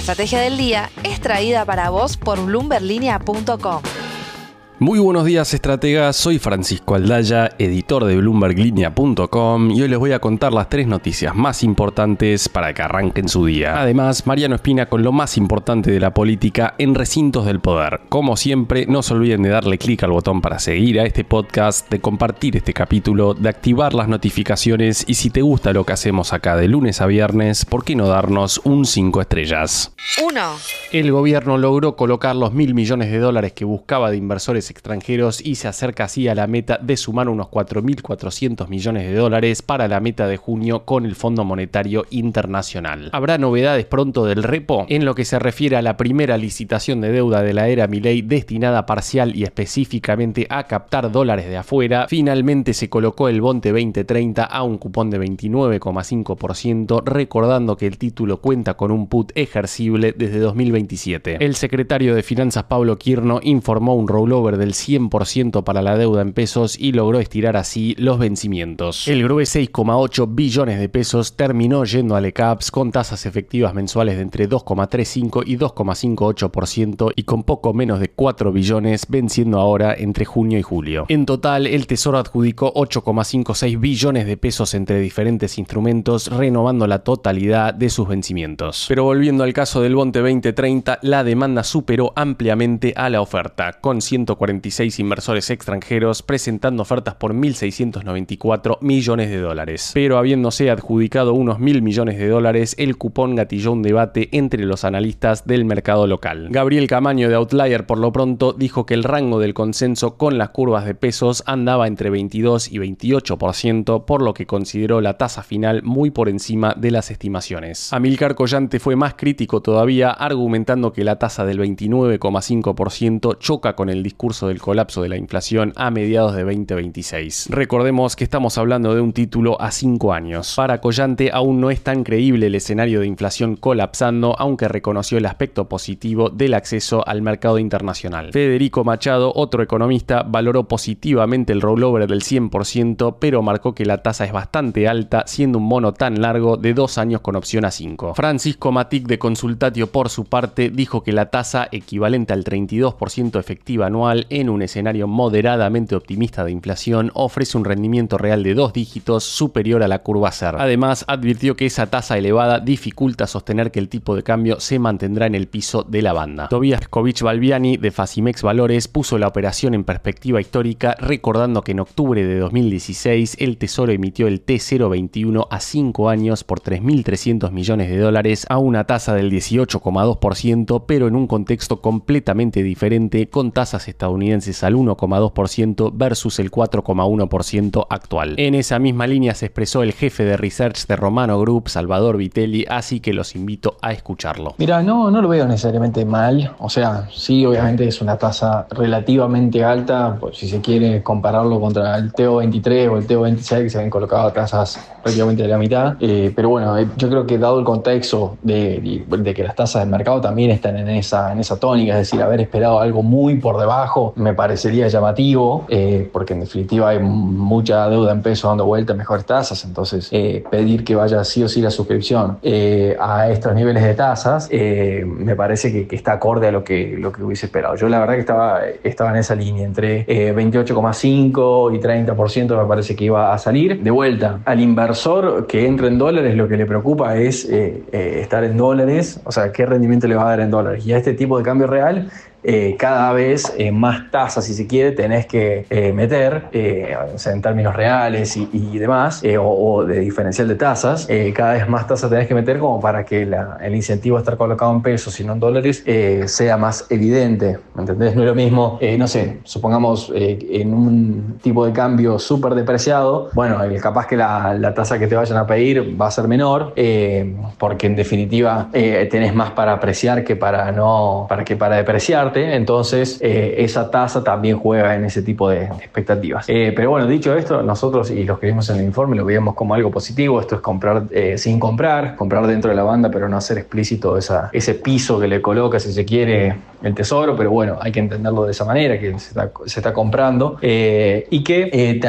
estrategia del día es traída para vos por bloomberlinia.com. Muy buenos días, estrategas. Soy Francisco Aldaya, editor de bloomberlinia.com, y hoy les voy a contar las 3 noticias más importantes para que arranquen su día. Además, Mariano Espina con lo más importante de la política en recintos del poder. Como siempre, no se olviden de darle clic al botón para seguir a este podcast, de compartir este capítulo, de activar las notificaciones y si te gusta lo que hacemos acá de lunes a viernes, ¿por qué no darnos un 5 estrellas? 1. El gobierno logró colocar los $1.000 millones que buscaba de inversores extranjeros y se acerca así a la meta de sumar unos $4.400 millones para la meta de junio con el Fondo Monetario Internacional. ¿Habrá novedades pronto del repo? En lo que se refiere a la primera licitación de deuda de la era Milei destinada parcial y específicamente a captar dólares de afuera, finalmente se colocó el Bonte 2030 a un cupón de 29,5%, recordando que el título cuenta con un put ejercible desde 2027. El secretario de Finanzas Pablo Quirno informó un rollover del 100% para la deuda en pesos y logró estirar así los vencimientos. El GRUE 6,8 billones de pesos terminó yendo a LECAPS con tasas efectivas mensuales de entre 2,35 y 2,58% y con poco menos de 4 billones venciendo ahora entre junio y julio. En total, el Tesoro adjudicó 8,56 billones de pesos entre diferentes instrumentos, renovando la totalidad de sus vencimientos. Pero volviendo al caso del Bonte 2030, la demanda superó ampliamente a la oferta, con 146 inversores extranjeros presentando ofertas por $1.694 millones. Pero habiéndose adjudicado unos $1.000 millones, el cupón gatilló un debate entre los analistas del mercado local. Gabriel Camaño de Outlier, por lo pronto, dijo que el rango del consenso con las curvas de pesos andaba entre 22 y 28%, por lo que consideró la tasa final muy por encima de las estimaciones. Amílcar Collante fue más crítico todavía, argumentando que la tasa del 29,5% choca con el discurso del colapso de la inflación a mediados de 2026. Recordemos que estamos hablando de un título a 5 años. Para Collante aún no es tan creíble el escenario de inflación colapsando, aunque reconoció el aspecto positivo del acceso al mercado internacional. Federico Machado, otro economista, valoró positivamente el rollover del 100%, pero marcó que la tasa es bastante alta, siendo un bono tan largo de 2 años con opción a 5. Francisco Matic de Consultatio, por su parte, dijo que la tasa equivalente al 32% efectiva anual en un escenario moderadamente optimista de inflación ofrece un rendimiento real de 2 dígitos superior a la curva SER. Además, advirtió que esa tasa elevada dificulta sostener que el tipo de cambio se mantendrá en el piso de la banda. Tobias Balbiani de Facimex Valores puso la operación en perspectiva histórica, recordando que en octubre de 2016 el Tesoro emitió el T021 a 5 años por $3.300 millones a una tasa del 18,2%, pero en un contexto completamente diferente, con tasas estadounidenses al 1,2% versus el 4,1% actual. En esa misma línea se expresó el jefe de research de Romano Group, Salvador Vitelli, así que los invito a escucharlo. Mira, no lo veo necesariamente mal, o sea, sí, obviamente es una tasa relativamente alta, pues, si se quiere compararlo contra el TO23 o el TO26, que se habían colocado tasas prácticamente de la mitad, pero bueno, yo creo que dado el contexto de que las tasas del mercado también están en esa tónica, es decir, haber esperado algo muy por debajo me parecería llamativo, porque en definitiva hay mucha deuda en pesos dando vuelta a mejores tasas, entonces pedir que vaya sí o sí la suscripción a estos niveles de tasas me parece que está acorde a lo que hubiese esperado. Yo la verdad que estaba en esa línea, entre 28,5 y 30% me parece que iba a salir. De vuelta, al inversor que entre en dólares lo que le preocupa es estar en dólares, o sea, qué rendimiento le va a dar en dólares. Y a este tipo de cambio real cada vez más tasas, si se quiere, tenés que meter, o sea, en términos reales y demás, o de diferencial de tasas, cada vez más tasas tenés que meter como para que el incentivo a estar colocado en pesos y no en dólares sea más evidente, ¿me entendés? No es lo mismo, no sé, supongamos en un tipo de cambio súper depreciado, bueno, capaz que la tasa que te vayan a pedir va a ser menor, porque en definitiva tenés más para apreciar que para depreciar, invierte, entonces esa tasa también juega en ese tipo de expectativas. Pero bueno, dicho esto, nosotros, y los que vimos en el informe, lo veíamos como algo positivo. Esto es comprar sin comprar dentro de la banda, pero no hacer explícito ese piso que le coloca, si se quiere, el tesoro. Pero bueno, hay que entenderlo de esa manera, que se está comprando y que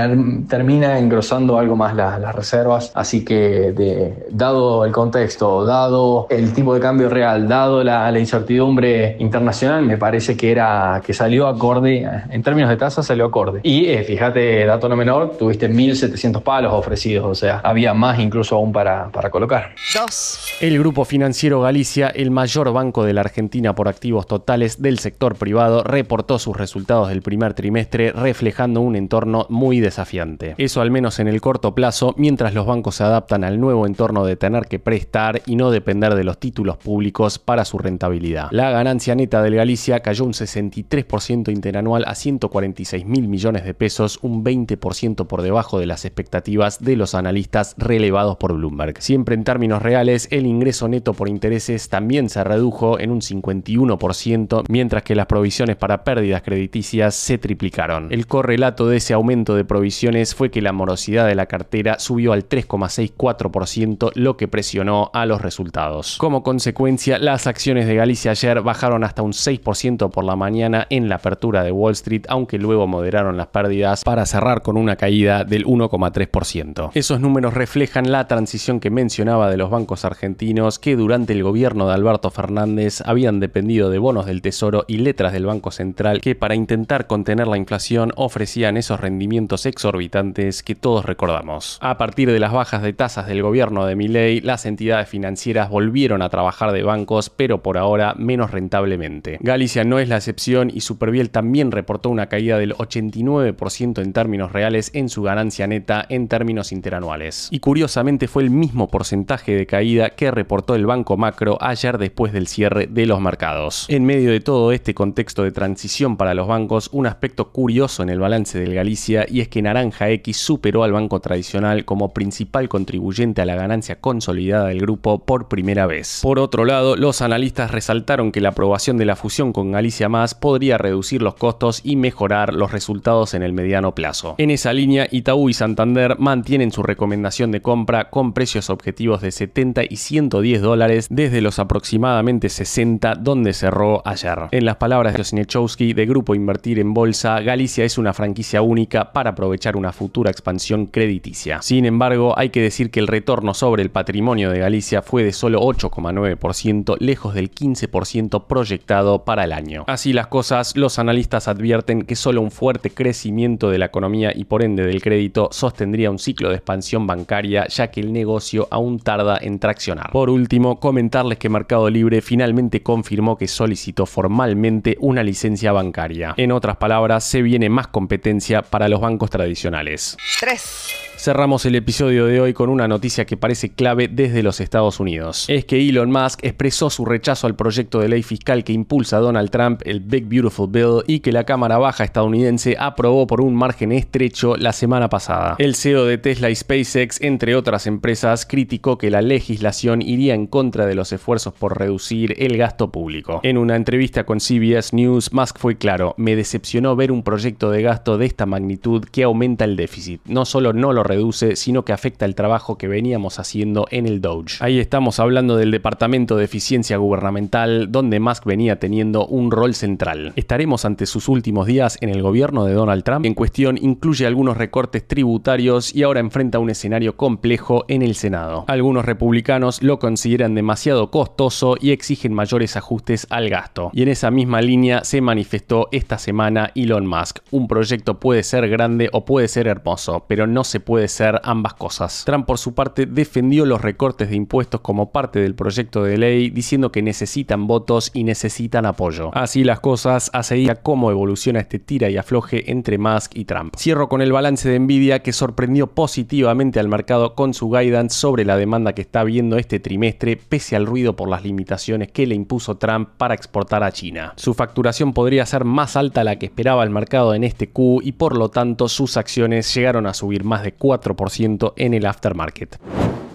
termina engrosando algo más las reservas. Así que dado el contexto, dado el tipo de cambio real, dado la incertidumbre internacional, me parece que salió acorde, en términos de tasa salió acorde. Y fíjate, dato no menor, tuviste 1.700 palos ofrecidos, o sea, había más incluso aún para colocar. 2. El Grupo Financiero Galicia, el mayor banco de la Argentina por activos totales del sector privado, reportó sus resultados del primer trimestre, reflejando un entorno muy desafiante. Eso al menos en el corto plazo, mientras los bancos se adaptan al nuevo entorno de tener que prestar y no depender de los títulos públicos para su rentabilidad. La ganancia neta del Galicia cayó un 63% interanual a 146.000 millones de pesos, un 20% por debajo de las expectativas de los analistas relevados por Bloomberg. Siempre en términos reales, el ingreso neto por intereses también se redujo en un 51%, mientras que las provisiones para pérdidas crediticias se triplicaron. El correlato de ese aumento de provisiones fue que la morosidad de la cartera subió al 3,64%, lo que presionó a los resultados. Como consecuencia, las acciones de Galicia ayer bajaron hasta un 6% por la mañana en la apertura de Wall Street, aunque luego moderaron las pérdidas para cerrar con una caída del 1,3%. Esos números reflejan la transición que mencionaba de los bancos argentinos, que durante el gobierno de Alberto Fernández habían dependido de bonos del Tesoro y letras del Banco Central, que para intentar contener la inflación ofrecían esos rendimientos exorbitantes que todos recordamos. A partir de las bajas de tasas del gobierno de Milei, las entidades financieras volvieron a trabajar de bancos, pero por ahora menos rentablemente. Galicia no es la excepción y Superviel también reportó una caída del 89% en términos reales en su ganancia neta en términos interanuales. Y curiosamente fue el mismo porcentaje de caída que reportó el Banco Macro ayer después del cierre de los mercados. En medio de todo este contexto de transición para los bancos, un aspecto curioso en el balance del Galicia, y es que Naranja X superó al banco tradicional como principal contribuyente a la ganancia consolidada del grupo por primera vez. Por otro lado, los analistas resaltaron que la aprobación de la fusión con Galicia Más podría reducir los costos y mejorar los resultados en el mediano plazo. En esa línea, Itaú y Santander mantienen su recomendación de compra con precios objetivos de 70 y 110 dólares desde los aproximadamente 60 donde cerró ayer. En las palabras de Osniechowski de Grupo Invertir en Bolsa, Galicia es una franquicia única para aprovechar una futura expansión crediticia. Sin embargo, hay que decir que el retorno sobre el patrimonio de Galicia fue de solo 8,9%, lejos del 15% proyectado para el año. Así las cosas, los analistas advierten que solo un fuerte crecimiento de la economía y por ende del crédito sostendría un ciclo de expansión bancaria, ya que el negocio aún tarda en traccionar. Por último, comentarles que Mercado Libre finalmente confirmó que solicitó formalmente una licencia bancaria. En otras palabras, se viene más competencia para los bancos tradicionales. 3. Cerramos el episodio de hoy con una noticia que parece clave desde los Estados Unidos. Es que Elon Musk expresó su rechazo al proyecto de ley fiscal que impulsa Donald Trump, el Big Beautiful Bill, y que la Cámara Baja estadounidense aprobó por un margen estrecho la semana pasada. El CEO de Tesla y SpaceX, entre otras empresas, criticó que la legislación iría en contra de los esfuerzos por reducir el gasto público. En una entrevista con CBS News, Musk fue claro: me decepcionó ver un proyecto de gasto de esta magnitud que aumenta el déficit. No solo no lo reduce, sino que afecta el trabajo que veníamos haciendo en el Doge. Ahí estamos hablando del Departamento de Eficiencia Gubernamental, donde Musk venía teniendo un rol central. ¿Estaremos ante sus últimos días en el gobierno de Donald Trump? En cuestión incluye algunos recortes tributarios y ahora enfrenta un escenario complejo en el Senado. Algunos republicanos lo consideran demasiado costoso y exigen mayores ajustes al gasto. Y en esa misma línea se manifestó esta semana Elon Musk. Un proyecto puede ser grande o puede ser hermoso, pero no se puede ser ambas cosas. Trump, por su parte, defendió los recortes de impuestos como parte del proyecto de ley, diciendo que necesitan votos y necesitan apoyo. Así las cosas, a seguir cómo evoluciona este tira y afloje entre Musk y Trump. Cierro con el balance de Nvidia, que sorprendió positivamente al mercado con su guidance sobre la demanda que está viendo este trimestre, pese al ruido por las limitaciones que le impuso Trump para exportar a China. Su facturación podría ser más alta a la que esperaba el mercado en este Q y por lo tanto sus acciones llegaron a subir más de 4% en el aftermarket.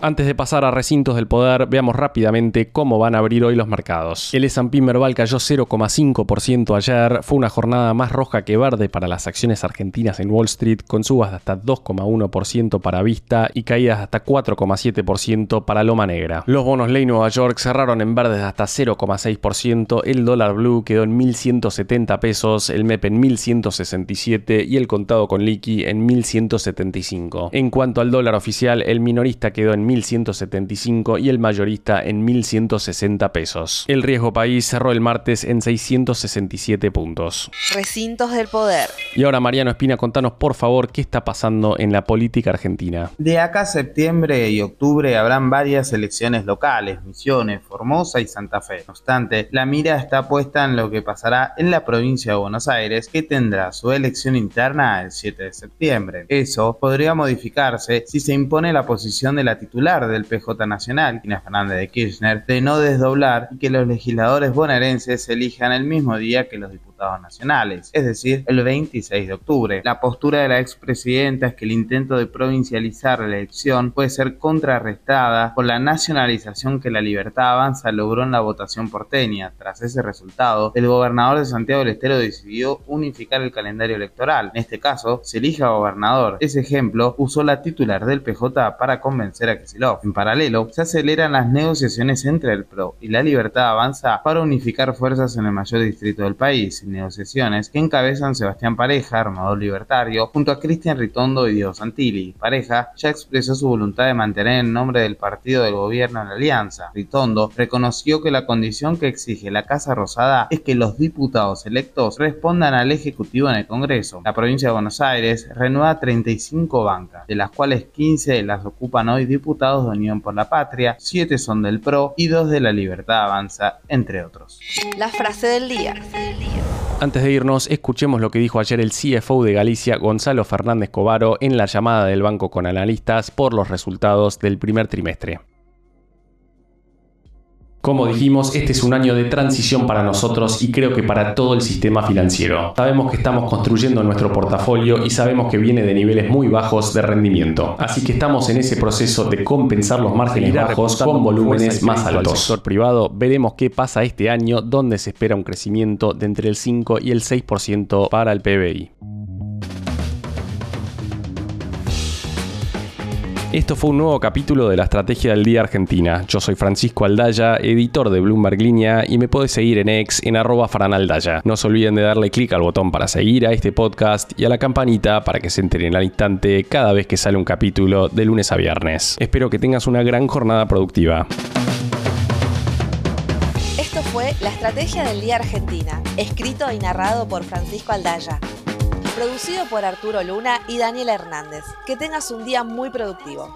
Antes de pasar a recintos del poder, veamos rápidamente cómo van a abrir hoy los mercados. El S&P Merval cayó 0,5% ayer, fue una jornada más roja que verde para las acciones argentinas en Wall Street, con subas de hasta 2,1% para Vista y caídas de hasta 4,7% para Loma Negra. Los bonos ley Nueva York cerraron en verdes de hasta 0,6%, el dólar blue quedó en 1.170 pesos, el MEP en 1.167 y el contado con liqui en 1.175. En cuanto al dólar oficial, el minorista quedó en 1.175 y el mayorista en 1.160 pesos. El riesgo país cerró el martes en 667 puntos. Recintos del poder. Y ahora, Mariano Espina, contanos por favor qué está pasando en la política argentina. De acá a septiembre y octubre habrán varias elecciones locales, Misiones, Formosa y Santa Fe. No obstante, la mira está puesta en lo que pasará en la provincia de Buenos Aires, que tendrá su elección interna el 7 de septiembre. Eso podría modificarse si se impone la posición de la titular del PJ Nacional, Cristina Fernández de Kirchner, de no desdoblar y que los legisladores bonaerenses se elijan el mismo día que los diputados nacionales, es decir, el 26 de octubre. La postura de la expresidenta es que el intento de provincializar la elección puede ser contrarrestada por la nacionalización que La Libertad Avanza logró en la votación porteña. Tras ese resultado, el gobernador de Santiago del Estero decidió unificar el calendario electoral. En este caso, se elige a gobernador. Ese ejemplo usó la titular del PJ para convencer a Kicillof. En paralelo, se aceleran las negociaciones entre el PRO y La Libertad Avanza para unificar fuerzas en el mayor distrito del país, negociaciones que encabezan Sebastián Pareja, armador libertario, junto a Cristian Ritondo y Diego Santilli. Pareja ya expresó su voluntad de mantener el nombre del partido del gobierno en la alianza. Ritondo reconoció que la condición que exige la Casa Rosada es que los diputados electos respondan al Ejecutivo en el Congreso. La provincia de Buenos Aires renueva 35 bancas, de las cuales 15 las ocupan hoy diputados de Unión por la Patria, 7 son del PRO y 2 de La Libertad Avanza, entre otros. La frase del día. Antes de irnos, escuchemos lo que dijo ayer el CFO de Galicia, Gonzalo Fernández Covaro, en la llamada del banco con analistas por los resultados del primer trimestre. Como dijimos, este es un año de transición para nosotros y creo que para todo el sistema financiero. Sabemos que estamos construyendo nuestro portafolio y sabemos que viene de niveles muy bajos de rendimiento. Así que estamos en ese proceso de compensar los márgenes bajos con volúmenes más altos. Al sector privado, veremos qué pasa este año, donde se espera un crecimiento de entre el 5 y el 6% para el PBI. Esto fue un nuevo capítulo de la Estrategia del Día Argentina. Yo soy Francisco Aldaya, editor de Bloomberg Línea, y me podés seguir en X en @franaldaya. No se olviden de darle clic al botón para seguir a este podcast y a la campanita para que se enteren al instante cada vez que sale un capítulo de lunes a viernes. Espero que tengas una gran jornada productiva. Esto fue La Estrategia del Día Argentina, escrito y narrado por Francisco Aldaya. Producido por Arturo Luna y Daniel Hernández. Que tengas un día muy productivo.